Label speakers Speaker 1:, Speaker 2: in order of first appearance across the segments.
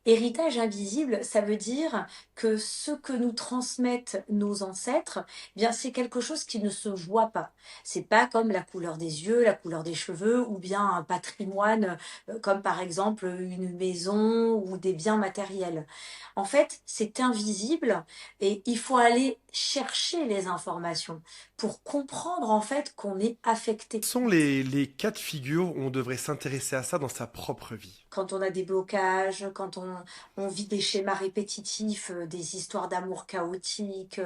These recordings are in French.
Speaker 1: Héritage invisible, ça veut dire que ce que nous transmettent nos ancêtres, bien, c'est quelque chose qui ne se voit pas. C'est pas comme la couleur des yeux, la couleur des cheveux ou bien un patrimoine, comme par exemple, une maison ou des biens matériels. En fait, c'est invisible et il faut aller chercher les informations pour comprendre, en fait, qu'on est affecté.
Speaker 2: Quels sont les cas de figure où on devrait s'intéresser à ça dans sa propre vie?
Speaker 1: Quand on a des blocages, quand on vit des schémas répétitifs, des histoires d'amour chaotiques,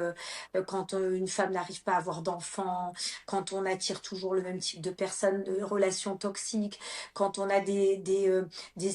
Speaker 1: quand, une femme n'arrive pas à avoir d'enfants, quand on attire toujours le même type de personnes, de relations toxiques, quand on a des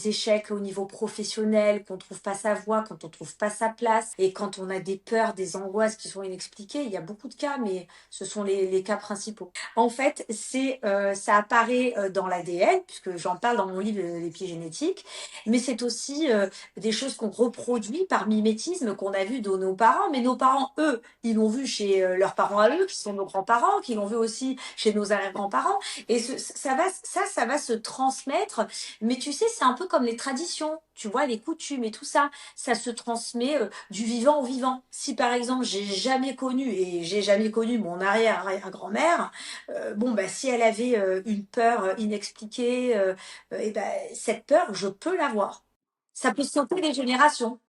Speaker 1: échecs au niveau professionnel, qu'on trouve pas sa voie, quand on trouve pas sa place et quand on a des peurs, des angoisses qui sont inexpliquées. Il y a beaucoup de cas, mais ce sont les cas principaux. En fait, ça apparaît dans l'ADN, puisque j'en parle dans mon livre L'épigénétique, mais c'est aussi des choses qu'on reproduit par mimétisme, qu'on a vu de nos parents, mais nos parents, eux, ils l'ont vu chez leurs parents à eux, qui sont nos grands-parents, qui l'ont vu aussi chez nos arrière-grands-parents, et ça va se transmettre, mais tu sais, c'est un peu comme les traditions, tu vois, les coutumes et tout ça, ça se transmet du vivant au vivant. Si par exemple, j'ai jamais connu mon arrière-grand-mère, bon, bah, si elle avait une peur inexpliquée, et ben, cette peur, je peux l'avoir. Ça peut sauter les générations.